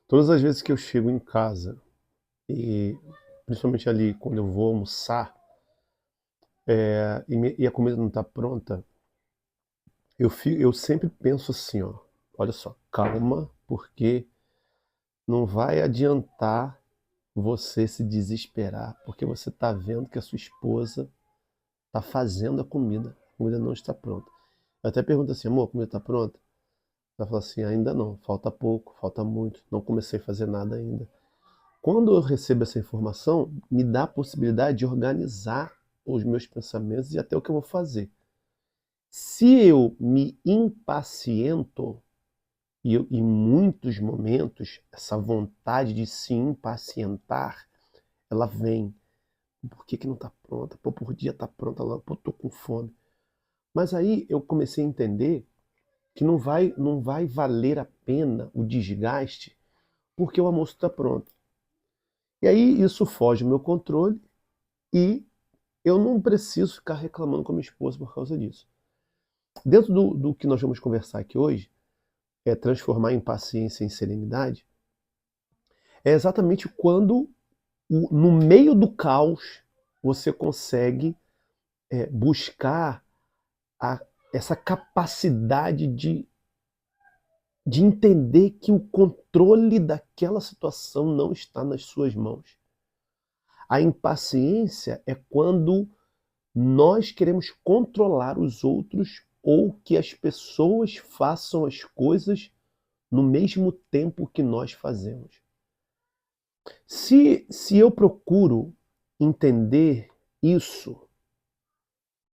Todas as vezes que eu chego em casa, e principalmente ali quando eu vou almoçar, e a comida não está pronta, eu sempre penso assim, ó, olha só, calma, porque não vai adiantar você se desesperar, porque você está vendo que a sua esposa está fazendo a comida não está pronta. Eu até pergunto assim, amor, a comida está pronta? Ela fala assim, ainda não, falta pouco, falta muito, não comecei a fazer nada ainda. Quando eu recebo essa informação, me dá a possibilidade de organizar os meus pensamentos e até o que eu vou fazer. Se eu me impaciento, em muitos momentos, essa vontade de se impacientar, ela vem. Por que não está pronta? Pô, por dia está pronta lá, pô, tô com fome. Mas aí eu comecei a entender que não vai valer a pena o desgaste porque o almoço está pronto. E aí isso foge do meu controle e eu não preciso ficar reclamando com a minha esposa por causa disso. Dentro do que nós vamos conversar aqui hoje, é transformar impaciência em serenidade, é exatamente quando, no meio do caos, você consegue buscar a- essa capacidade de entender que o controle daquela situação não está nas suas mãos. A impaciência é quando nós queremos controlar os outros ou que as pessoas façam as coisas no mesmo tempo que nós fazemos. Se eu procuro entender isso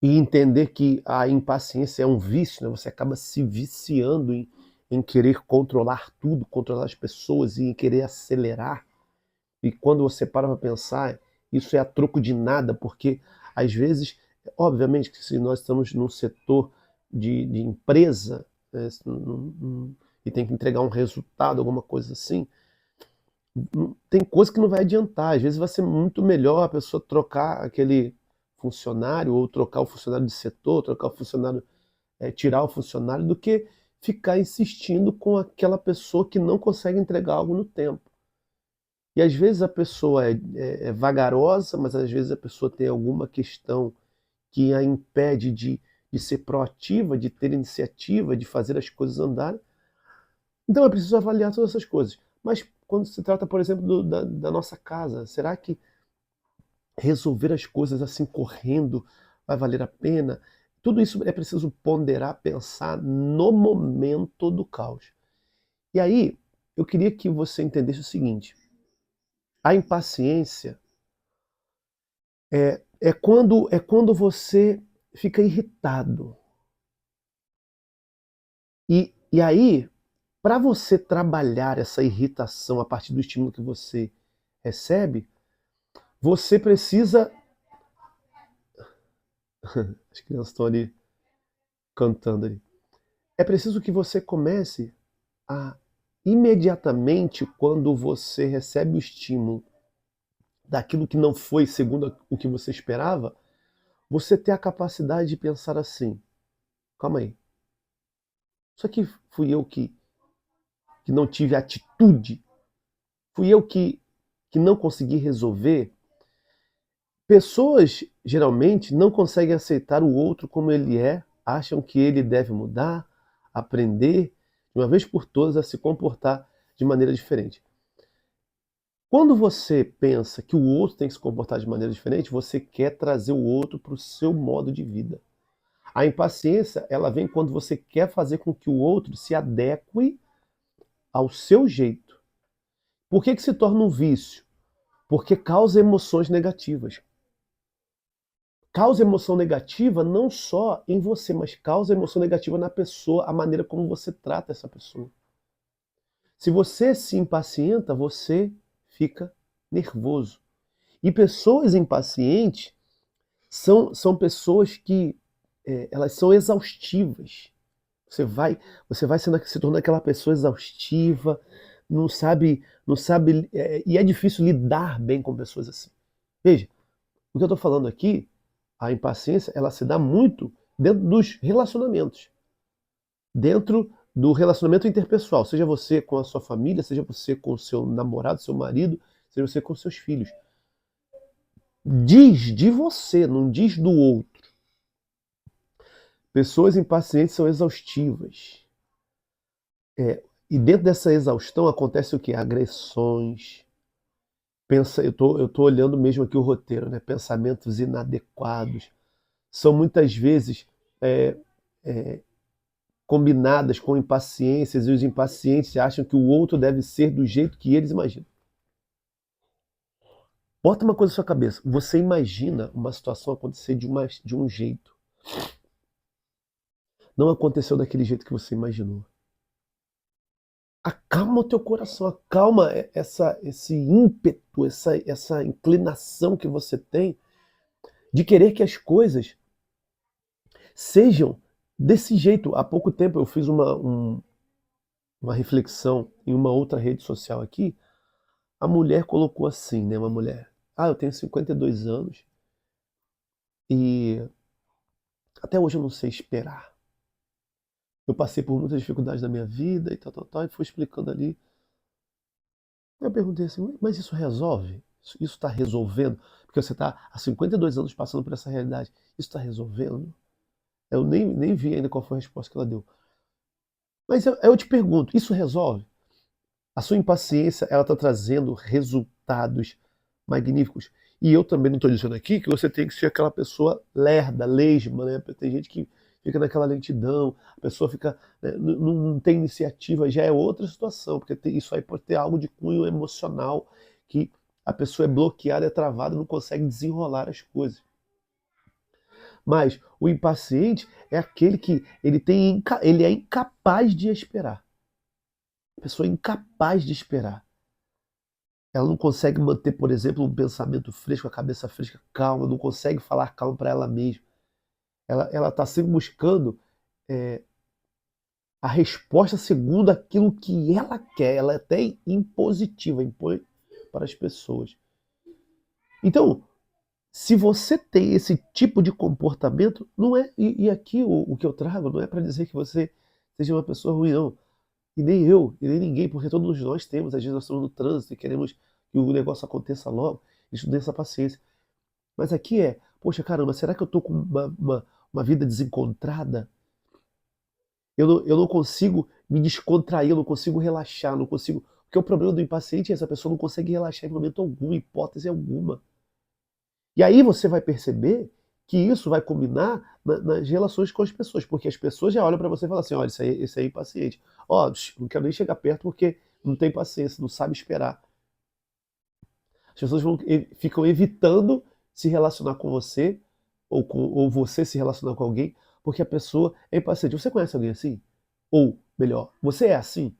e entender que a impaciência é um vício, né? Você acaba se viciando em querer controlar tudo, controlar as pessoas e em querer acelerar. E quando você para pensar, isso é a troco de nada, porque às vezes, obviamente, que se nós estamos num setor de empresa, né, e tem que entregar um resultado, alguma coisa assim, tem coisa que não vai adiantar. Às vezes vai ser muito melhor a pessoa trocar aquele funcionário, ou trocar o funcionário de setor, trocar o funcionário, tirar o funcionário, do que ficar insistindo com aquela pessoa que não consegue entregar algo no tempo. E às vezes a pessoa é vagarosa, mas às vezes a pessoa tem alguma questão que a impede de ser proativa, de ter iniciativa, de fazer as coisas andarem. Então é preciso avaliar todas essas coisas. Mas quando se trata, por exemplo, da nossa casa, será que resolver as coisas assim correndo vai valer a pena? Tudo isso é preciso ponderar, pensar no momento do caos. E aí, eu queria que você entendesse o seguinte: a impaciência é quando você fica irritado. E aí, para você trabalhar essa irritação a partir do estímulo que você recebe, você precisa. As crianças estão ali cantando ali. É preciso que você comece a, imediatamente, quando você recebe o estímulo daquilo que não foi segundo o que você esperava, você ter a capacidade de pensar assim: calma aí, isso aqui fui eu que não tive atitude, fui eu que não consegui resolver. Pessoas geralmente não conseguem aceitar o outro como ele é, acham que ele deve mudar, aprender, de uma vez por todas, a se comportar de maneira diferente. Quando você pensa que o outro tem que se comportar de maneira diferente, você quer trazer o outro para o seu modo de vida. A impaciência, ela vem quando você quer fazer com que o outro se adeque ao seu jeito. Por que se torna um vício? Porque causa emoções negativas. Causa emoção negativa não só em você, mas causa emoção negativa na pessoa, a maneira como você trata essa pessoa. Se você se impacienta, você fica nervoso. E pessoas impacientes são pessoas que elas são exaustivas. Você vai, você vai se tornando aquela pessoa exaustiva, não sabe, e é difícil lidar bem com pessoas assim. Veja, o que eu estou falando aqui, a impaciência, ela se dá muito dentro dos relacionamentos, dentro do relacionamento interpessoal, seja você com a sua família, seja você com o seu namorado, seu marido, seja você com seus filhos. Diz de você, não diz do outro. Pessoas impacientes são exaustivas. E dentro dessa exaustão acontece o quê? Agressões. Eu tô olhando mesmo aqui o roteiro, né? Pensamentos inadequados. São muitas vezes é, é, combinadas com impaciências, e os impacientes acham que o outro deve ser do jeito que eles imaginam. Bota uma coisa na sua cabeça. Você imagina uma situação acontecer de um jeito. Não aconteceu daquele jeito que você imaginou. Acalma o teu coração, acalma esse ímpeto, essa inclinação que você tem de querer que as coisas sejam desse jeito. Há pouco tempo eu fiz uma reflexão em uma outra rede social aqui. A mulher colocou assim, né? Uma mulher. Eu tenho 52 anos e até hoje eu não sei esperar. Eu passei por muitas dificuldades na minha vida e tal, e fui explicando ali. Eu perguntei assim, mas isso resolve? Isso está resolvendo? Porque você está há 52 anos passando por essa realidade. Isso está resolvendo? Eu nem vi ainda qual foi a resposta que ela deu. Mas eu te pergunto, isso resolve? A sua impaciência, ela está trazendo resultados magníficos. E eu também não estou dizendo aqui que você tem que ser aquela pessoa lerda, lesma, né? Tem gente que fica naquela lentidão, a pessoa fica, né, não tem iniciativa, já é outra situação, porque isso aí pode ter algo de cunho emocional, que a pessoa é bloqueada, é travada, não consegue desenrolar as coisas. Mas o impaciente é aquele que ele é incapaz de esperar. A pessoa é incapaz de esperar. Ela não consegue manter, por exemplo, um pensamento fresco, a cabeça fresca, calma, não consegue falar calma para ela mesma. Ela está sempre buscando é, a resposta segundo aquilo que ela quer. Ela é até impositiva, impõe para as pessoas. Então, se você tem esse tipo de comportamento, não é. E aqui o que eu trago não é para dizer que você seja uma pessoa ruim, não. E nem eu, e nem ninguém, porque todos nós temos, às vezes nós estamos no trânsito e queremos que o negócio aconteça logo, a gente não tem essa paciência. Mas aqui poxa caramba, será que eu estou com uma vida desencontrada? Eu não consigo me descontrair, eu não consigo relaxar, não consigo. Porque o problema do impaciente é essa pessoa não consegue relaxar em momento algum, hipótese alguma. E aí você vai perceber que isso vai combinar nas relações com as pessoas, porque as pessoas já olham para você e falam assim, olha, esse aí é impaciente. Não quero nem chegar perto porque não tem paciência, não sabe esperar. As pessoas ficam evitando se relacionar com você, ou você se relacionar com alguém, porque a pessoa é impaciente. Você conhece alguém assim? Ou, melhor, você é assim?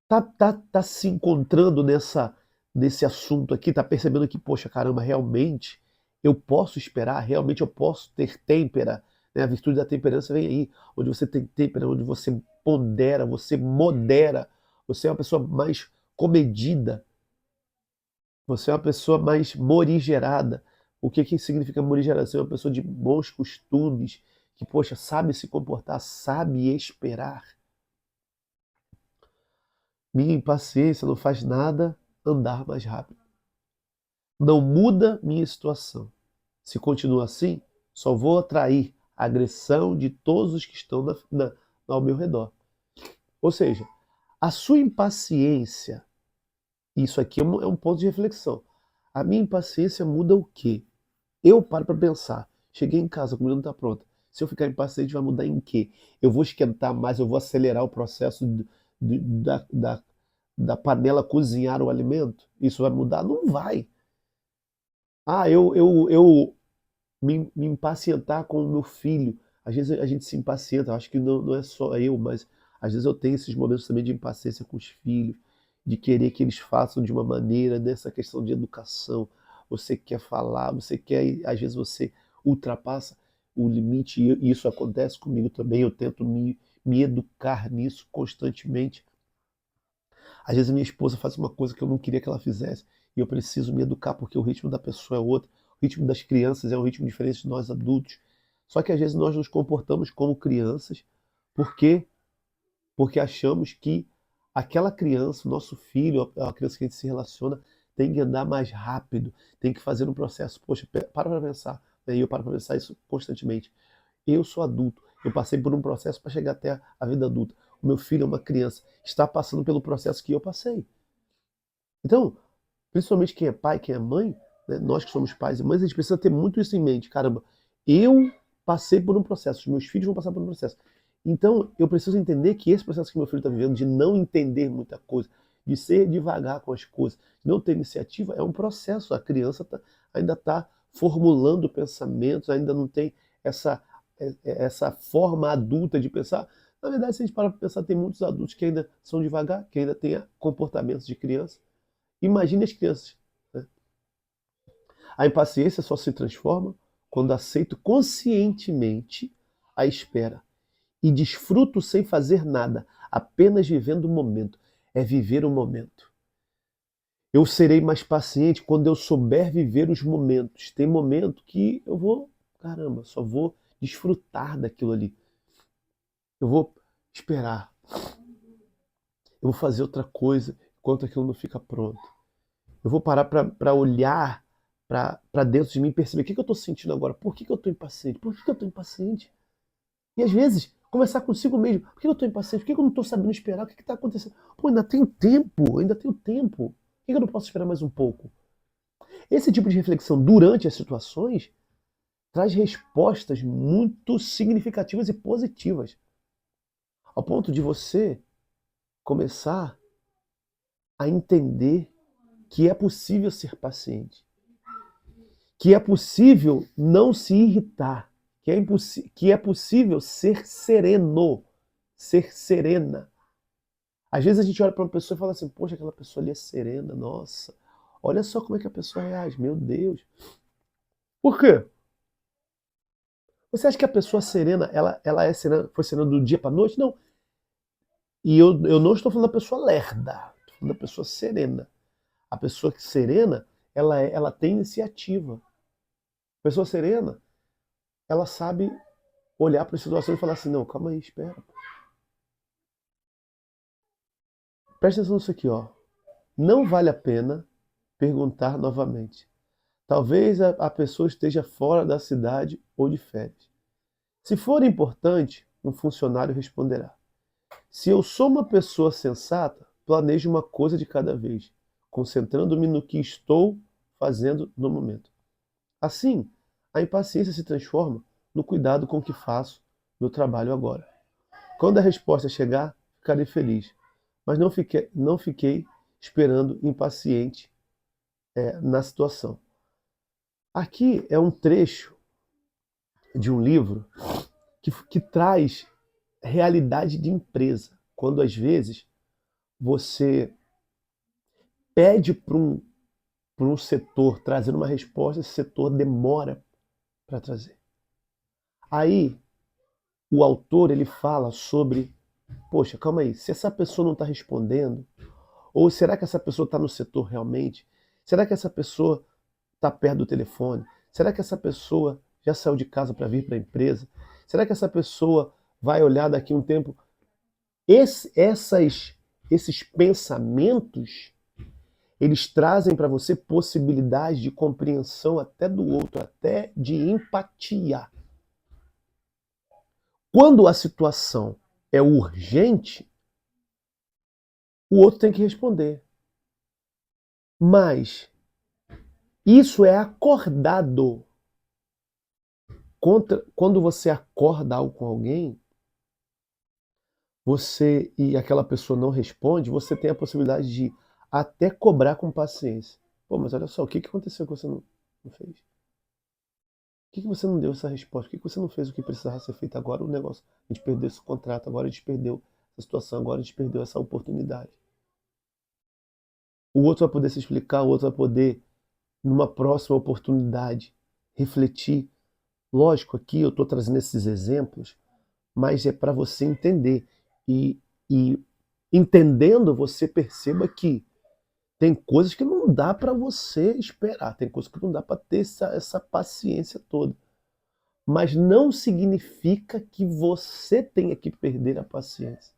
Tá se encontrando nesse assunto aqui, tá percebendo que, poxa, caramba, realmente eu posso esperar, realmente eu posso ter têmpera, né? A virtude da temperança vem aí, onde você tem têmpera, onde você pondera, você modera, você é uma pessoa mais comedida, você é uma pessoa mais morigerada. O que significa morigerada? Você é uma pessoa de bons costumes, que, poxa, sabe se comportar, sabe esperar. Minha impaciência não faz nada andar mais rápido. Não muda minha situação. Se continuar assim, só vou atrair a agressão de todos os que estão ao meu redor. Ou seja, a sua impaciência, isso aqui é um ponto de reflexão. A minha impaciência muda o quê? Eu paro para pensar. Cheguei em casa, a comida não está pronta. Se eu ficar impaciente, vai mudar em quê? Eu vou esquentar mais, eu vou acelerar o processo da panela cozinhar o alimento? Isso vai mudar? Não vai. Eu me impacientar com o meu filho. Às vezes a gente se impacienta, acho que não é só eu, mas às vezes eu tenho esses momentos também de impaciência com os filhos, de querer que eles façam de uma maneira nessa questão de educação. Você quer falar, você quer, às vezes você ultrapassa o limite, e isso acontece comigo também. Eu tento me educar nisso constantemente. Às vezes minha esposa faz uma coisa que eu não queria que ela fizesse, e eu preciso me educar porque o ritmo da pessoa é outro, o ritmo das crianças é um ritmo diferente de nós adultos. Só que às vezes nós nos comportamos como crianças porque porque achamos que aquela criança, o nosso filho, a criança que a gente se relaciona, tem que andar mais rápido, tem que fazer um processo. Poxa, para pensar, né? E eu paro para pensar isso constantemente. Eu sou adulto, eu passei por um processo para chegar até a vida adulta. O meu filho é uma criança, está passando pelo processo que eu passei. Então, principalmente quem é pai, quem é mãe, né, nós que somos pais e mães, a gente precisa ter muito isso em mente. Caramba, eu passei por um processo, os meus filhos vão passar por um processo. Então, eu preciso entender que esse processo que meu filho está vivendo, de não entender muita coisa, de ser devagar com as coisas, de não ter iniciativa, é um processo. A criança ainda está formulando pensamentos, ainda não tem essa, essa forma adulta de pensar. Na verdade, se a gente parar para pensar, tem muitos adultos que ainda são devagar, que ainda têm comportamentos de criança. Imagine as crianças, né? A impaciência só se transforma quando aceito conscientemente a espera e desfruto sem fazer nada, apenas vivendo o momento. É viver o momento. Eu serei mais paciente quando eu souber viver os momentos. Tem momento que eu vou, caramba, só vou desfrutar daquilo ali. Eu vou esperar. Eu vou fazer outra coisa enquanto aquilo não fica pronto. Eu vou parar para olhar para dentro de mim e perceber o que eu estou sentindo agora. Por que eu estou impaciente? Por que eu estou impaciente? E às vezes, conversar consigo mesmo. Por que eu estou impaciente? Por que eu não estou sabendo esperar? O que está acontecendo? Pô, ainda tenho tempo, ainda tenho tempo. Por que eu não posso esperar mais um pouco? Esse tipo de reflexão durante as situações traz respostas muito significativas e positivas. Ao ponto de você começar a entender que é possível ser paciente, que é possível não se irritar, que é possível ser sereno, ser serena. Às vezes a gente olha para uma pessoa e fala assim, poxa, aquela pessoa ali é serena, nossa, olha só como é que a pessoa reage, meu Deus. Por quê? Você acha que a pessoa serena, ela é serena, foi serena do dia para noite? Não. E eu não estou falando da pessoa lerda, estou falando da pessoa serena. A pessoa serena, ela tem iniciativa. A pessoa serena, ela sabe olhar para a situação e falar assim, não, calma aí, espera. Presta atenção nisso aqui, ó. Não vale a pena perguntar novamente. Talvez a pessoa esteja fora da cidade ou de férias. Se for importante, um funcionário responderá. Se eu sou uma pessoa sensata, planejo uma coisa de cada vez, concentrando-me no que estou fazendo no momento. Assim, a impaciência se transforma no cuidado com o que faço meu trabalho agora. Quando a resposta chegar, ficarei feliz, mas não fiquei esperando impaciente na situação. Aqui é um trecho de um livro que traz realidade de empresa, quando às vezes você pede para um setor trazer uma resposta, esse setor demora para trazer. Aí o autor ele fala sobre, poxa, calma aí, se essa pessoa não está respondendo, ou será que essa pessoa está no setor realmente? Será que essa pessoa está perto do telefone? Será que essa pessoa já saiu de casa para vir para a empresa? Será que essa pessoa vai olhar daqui a um tempo? Esses pensamentos, eles trazem para você possibilidade de compreensão até do outro, até de empatia. Quando a situação é urgente, o outro tem que responder. Mas isso é acordado. Quando você acorda algo com alguém, você e aquela pessoa não responde, você tem a possibilidade de até cobrar com paciência. Pô, mas olha só, o que aconteceu que você não fez? Por que você não deu essa resposta? Por que você não fez o que precisava ser feito agora? O negócio, a gente perdeu esse contrato, agora a gente perdeu essa situação, agora a gente perdeu essa oportunidade. O outro vai poder se explicar, o outro vai poder, numa próxima oportunidade, refletir. Lógico, aqui eu estou trazendo esses exemplos, mas é para você entender. E entendendo, você perceba que tem coisas que não dá para você esperar, tem coisas que não dá para ter essa paciência toda. Mas não significa que você tenha que perder a paciência.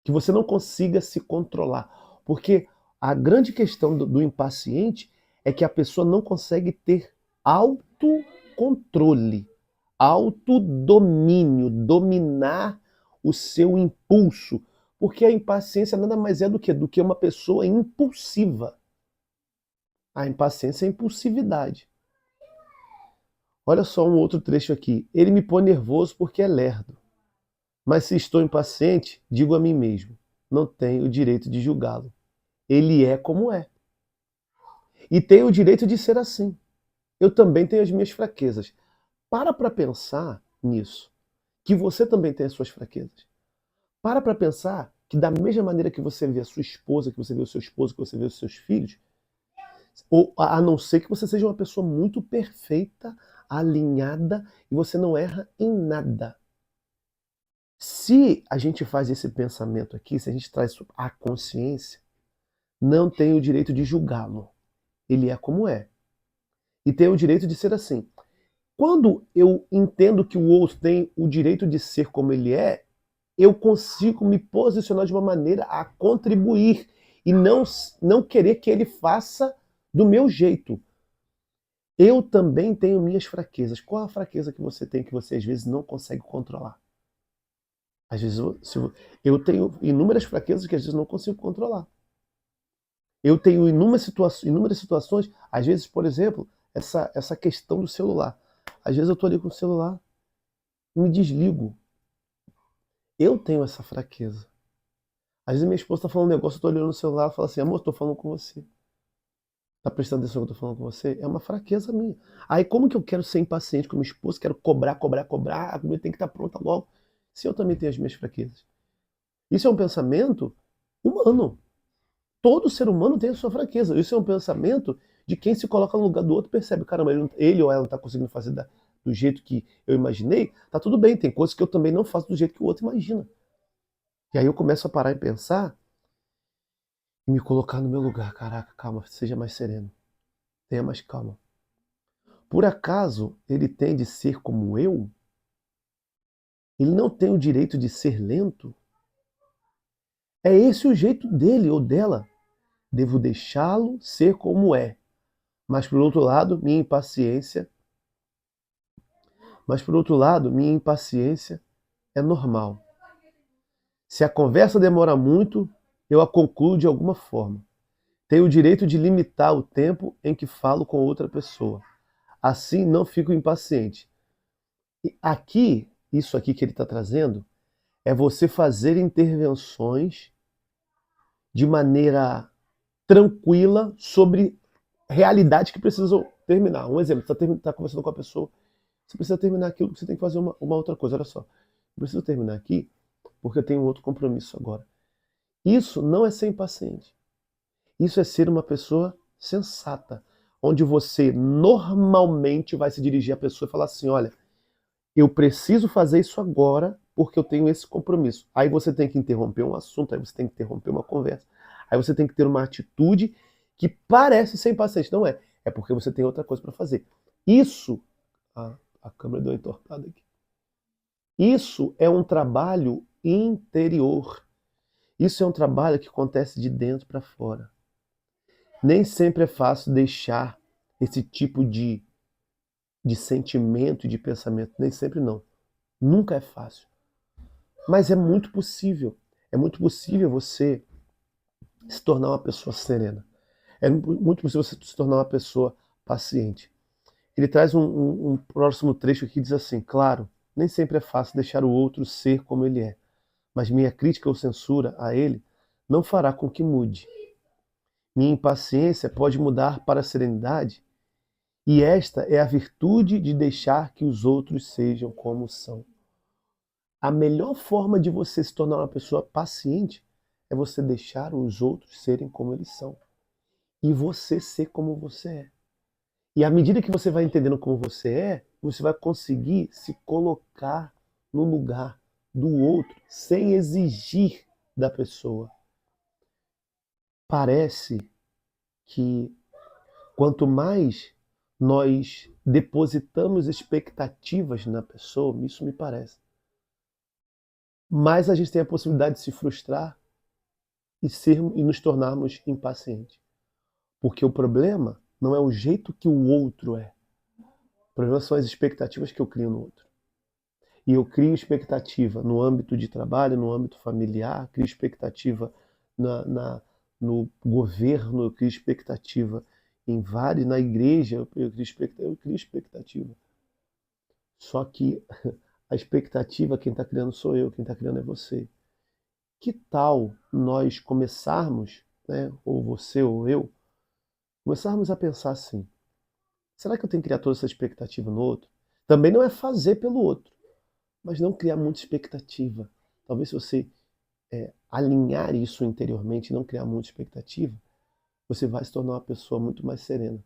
que você não consiga se controlar. Porque a grande questão do impaciente é que a pessoa não consegue ter autocontrole, autodomínio, dominar o seu impulso. Porque a impaciência nada mais é do que uma pessoa impulsiva. A impaciência é impulsividade. Olha só um outro trecho aqui. Ele me põe nervoso porque é lerdo. Mas se estou impaciente, digo a mim mesmo, não tenho o direito de julgá-lo. Ele é como é. E tenho o direito de ser assim. Eu também tenho as minhas fraquezas. Para pensar nisso, que você também tem as suas fraquezas. Para pensar que da mesma maneira que você vê a sua esposa, que você vê o seu esposo, que você vê os seus filhos, ou a não ser que você seja uma pessoa muito perfeita, alinhada, e você não erra em nada. Se a gente faz esse pensamento aqui, se a gente traz isso à consciência, não tem o direito de julgá-lo. Ele é como é. E tem o direito de ser assim. Quando eu entendo que o outro tem o direito de ser como ele é, eu consigo me posicionar de uma maneira a contribuir e não querer que ele faça do meu jeito. Eu também tenho minhas fraquezas. Qual a fraqueza que você tem que você às vezes não consegue controlar? Às vezes eu tenho inúmeras fraquezas que às vezes não consigo controlar. Eu tenho inúmeras situações, às vezes, por exemplo, essa questão do celular. Às vezes eu estou ali com o celular e me desligo. Eu tenho essa fraqueza. Às vezes minha esposa está falando um negócio, eu estou olhando no celular e falo assim, amor, estou falando com você. Tá prestando atenção no que eu estou falando com você? É uma fraqueza minha. Aí como que eu quero ser impaciente com minha esposa, quero cobrar, a comida tem que estar pronta logo, se eu também tenho as minhas fraquezas? Isso é um pensamento humano. Todo ser humano tem a sua fraqueza. Isso é um pensamento de quem se coloca no lugar do outro e percebe, caramba, ele ou ela não está conseguindo fazer do jeito que eu imaginei, tá tudo bem, tem coisas que eu também não faço do jeito que o outro imagina. E aí eu começo a parar e pensar e me colocar no meu lugar. Caraca, calma, seja mais sereno. Tenha mais calma. Por acaso ele tem de ser como eu? Ele não tem o direito de ser lento? É esse o jeito dele ou dela. Devo deixá-lo ser como é. Mas por outro lado, minha impaciência é normal. Se a conversa demora muito, eu a concluo de alguma forma. Tenho o direito de limitar o tempo em que falo com outra pessoa. Assim não fico impaciente. E aqui, isso aqui que ele está trazendo, é você fazer intervenções de maneira tranquila sobre realidades que precisam terminar. Um exemplo, você está conversando com a pessoa, você precisa terminar aquilo, você tem que fazer uma outra coisa. Olha só, eu preciso terminar aqui porque eu tenho um outro compromisso agora. Isso não é ser impaciente. Isso é ser uma pessoa sensata, onde você normalmente vai se dirigir à pessoa e falar assim, olha, eu preciso fazer isso agora porque eu tenho esse compromisso. Aí você tem que interromper um assunto, aí você tem que interromper uma conversa, aí você tem que ter uma atitude que parece ser impaciente. Não é. É porque você tem outra coisa para fazer. Isso, a câmera deu uma entortada aqui. Isso é um trabalho interior. Isso é um trabalho que acontece de dentro para fora. Nem sempre é fácil deixar esse tipo de sentimento e de pensamento. Nem sempre não. Nunca é fácil. Mas é muito possível. É muito possível você se tornar uma pessoa serena. É muito possível você se tornar uma pessoa paciente. Ele traz um próximo trecho que diz assim: claro, nem sempre é fácil deixar o outro ser como ele é, mas minha crítica ou censura a ele não fará com que mude. Minha impaciência pode mudar para a serenidade, e esta é a virtude de deixar que os outros sejam como são. A melhor forma de você se tornar uma pessoa paciente é você deixar os outros serem como eles são e você ser como você é. E à medida que você vai entendendo como você vai conseguir se colocar no lugar do outro sem exigir da pessoa. Parece que quanto mais nós depositamos expectativas na pessoa, isso me parece, mais a gente tem a possibilidade de se frustrar e nos tornarmos impacientes. Porque o problema não é o jeito que o outro é. O problema são as expectativas que eu crio no outro. E eu crio expectativa no âmbito de trabalho, no âmbito familiar, crio expectativa na, na- no governo, eu crio expectativa em vários, na igreja, eu crio expectativa. Só que a expectativa, quem está criando sou eu, quem está criando é você. Que tal nós começarmos, né, ou você ou eu, começarmos a pensar assim: será que eu tenho que criar toda essa expectativa no outro? Também não é fazer pelo outro, mas não criar muita expectativa. Talvez se você alinhar isso interiormente, não criar muita expectativa, você vai se tornar uma pessoa muito mais serena.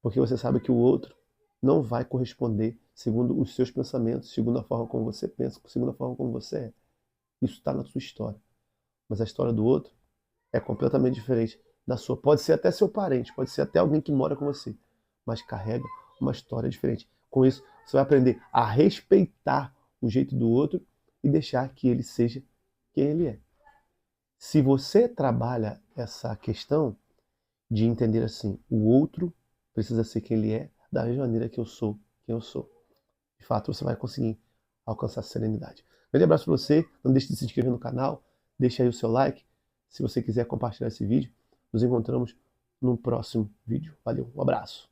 Porque você sabe que o outro não vai corresponder segundo os seus pensamentos, segundo a forma como você pensa, segundo a forma como você é. Isso está na sua história. Mas a história do outro é completamente diferente da sua. Pode ser até seu parente, pode ser até alguém que mora com você, mas carrega uma história diferente. Com isso, você vai aprender a respeitar o jeito do outro e deixar que ele seja quem ele é. Se você trabalha essa questão de entender assim, o outro precisa ser quem ele é, da mesma maneira que eu sou quem eu sou. De fato, você vai conseguir alcançar a serenidade. Grande abraço para você, não deixe de se inscrever no canal, deixe aí o seu like. Se você quiser compartilhar esse vídeo, nos encontramos no próximo vídeo. Valeu, um abraço.